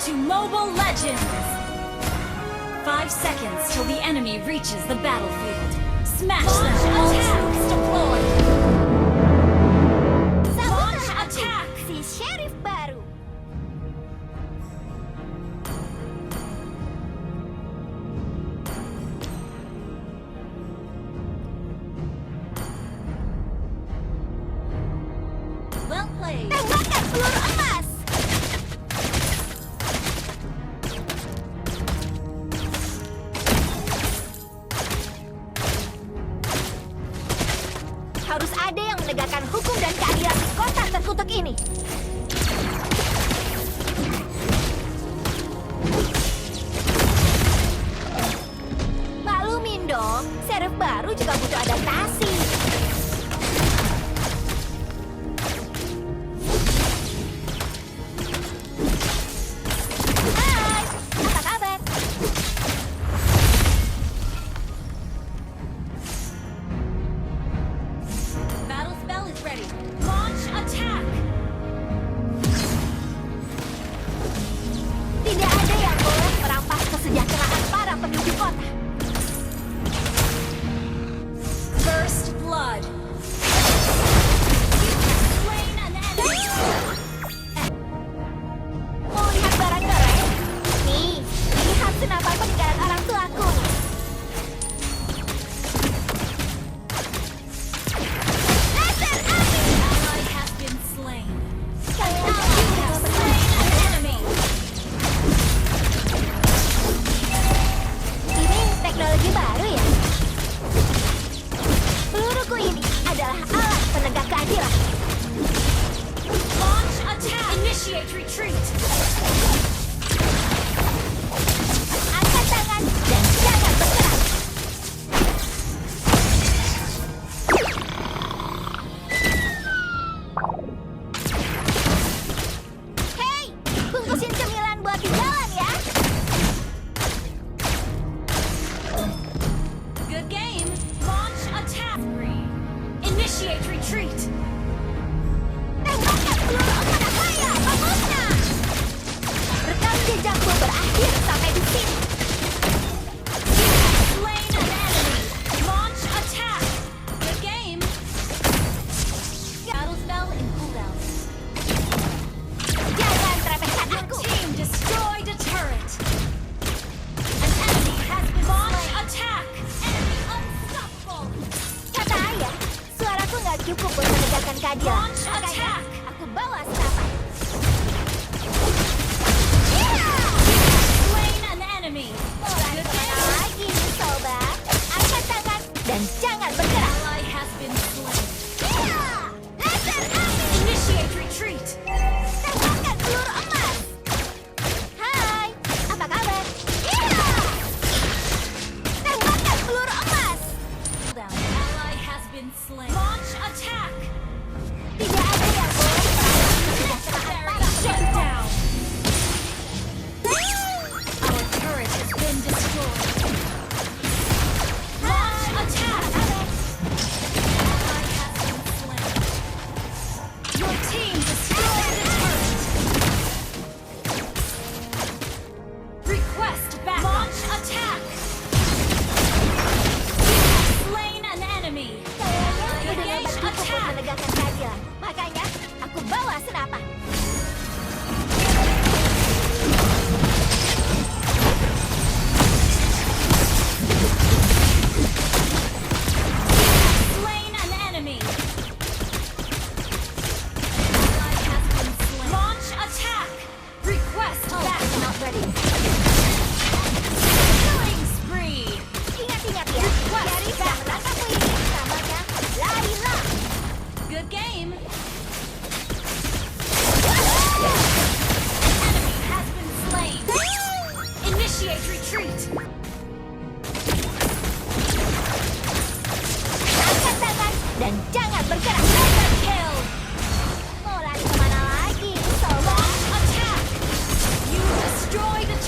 to Mobile Legends! 5 seconds till the enemy reaches the battlefield. Smash them! Attacks deployed! Launch attack! Si Sheriff baru. Well played! Tembakan peluru emas. Harus ada yang menegakkan hukum dan keadilan di kota terkutuk ini. Maklumin dong, sheriff baru juga butuh adaptasi. Hai, apa kabar? Battle spell is ready. Launch attack! Tidak ada yang boleh merampas kesejahteraan para penduduk kota. First blood! You have slain an enemy! Mau lihat barang keren? Nih, lihat senapan peninggalan orang tuaku. Laser api! Ally has been slain. Kalian You have slain an enemy! Ini teknologi baru ya? Peluruku ini adalah alat penegak keadilan. Launch attack! Initiate retreat! Angkat tangan dan jangan bergerak. Hei, bungkusin cemilan buat di jalan ya. Good game! Launch attack! Initiate retreat! Tembakan peluru kepada saya, pemusnah. Rekam jejakku berakhir sampai di sini. Slain an enemy! Launch attack! Good game! Battle spell in cooldown. Jangan remehkan Your aku. team destroyed a turret! An enemy has been launch attack! Enemy unstoppable! Kata ayah, suaraku nggak cukup buat menegakkan keadilan. Launch attack! Aku bawa senapan. Iya! Slain an enemy! Mulai kemana lagi, sobat? Angkat tangan dan jangan bergerak. Ally has been slain. Iya! Laser api! Initiate retreat! Tembakan peluru emas. Hai, apa kabar? Iya! Tembakan peluru emas. Cooldown. Ally has been slain. Launch attack! Tidak ada yang boleh merampas kesejahteraan para Shut penduduk. down! Our turret has been destroyed. Launch attack! Ally has been slain. Your team destroyed a turret. Request back. Launch attack! You have slain an enemy. Kayaknya udah Engage nggak cukup attack. menegakkan keadilan. Makanya, aku bawa senapan. Slain an enemy. Ally has been slain. Launch attack. Request back. Not ready. Killing spree. Ingat-ingat ya, Gary sudah menangkapku ini. Namanya Laila. Good game. An enemy has been slain. Initiate retreat. Angkat tangan dan jangan bergerak. Mega kill. Mau lari kemana lagi, sobat? Launch attack. You destroyed a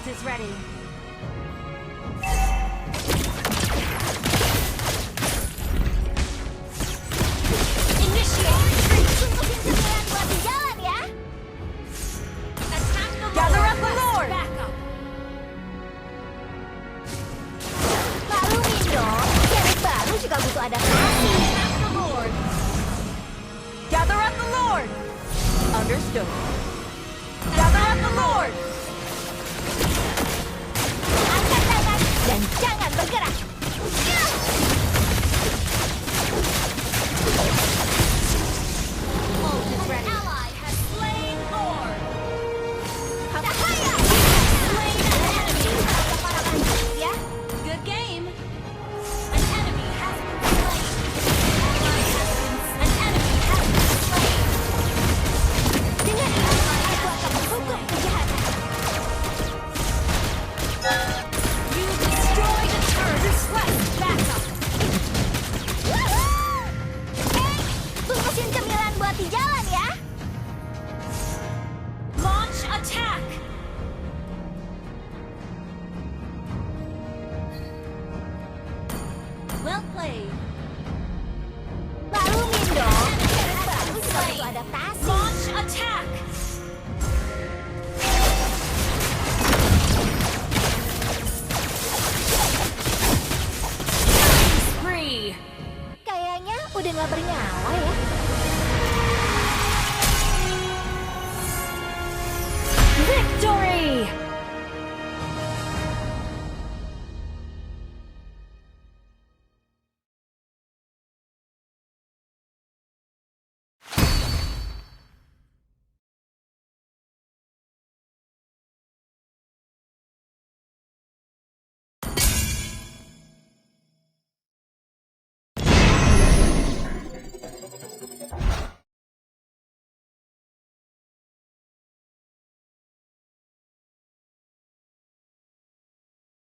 ult is ready. Initiate retreat. Tungguin cemilan buat di jalan ya. Attack the Gather Lord. up the Lord. Back up. Maklumin dong, cewek baru juga butuh adaptasi. Attack the Lord. Gather up the Lord. Understood. Gather up the Lord. Angkat tangan dan jangan bergerak. Ult is ready. Ally has slain Lord. Cahaya. Slain an enemy. Para bantu ya. Good game. An enemy has been slain. Ally has been. An enemy has been slain. Dengan ini, aku akan menghukum kejahatan. You destroyed a turret. Request backup. Woohoo! Hei, bungkusin cemilan buat di jalan ya. Launch attack. Well played.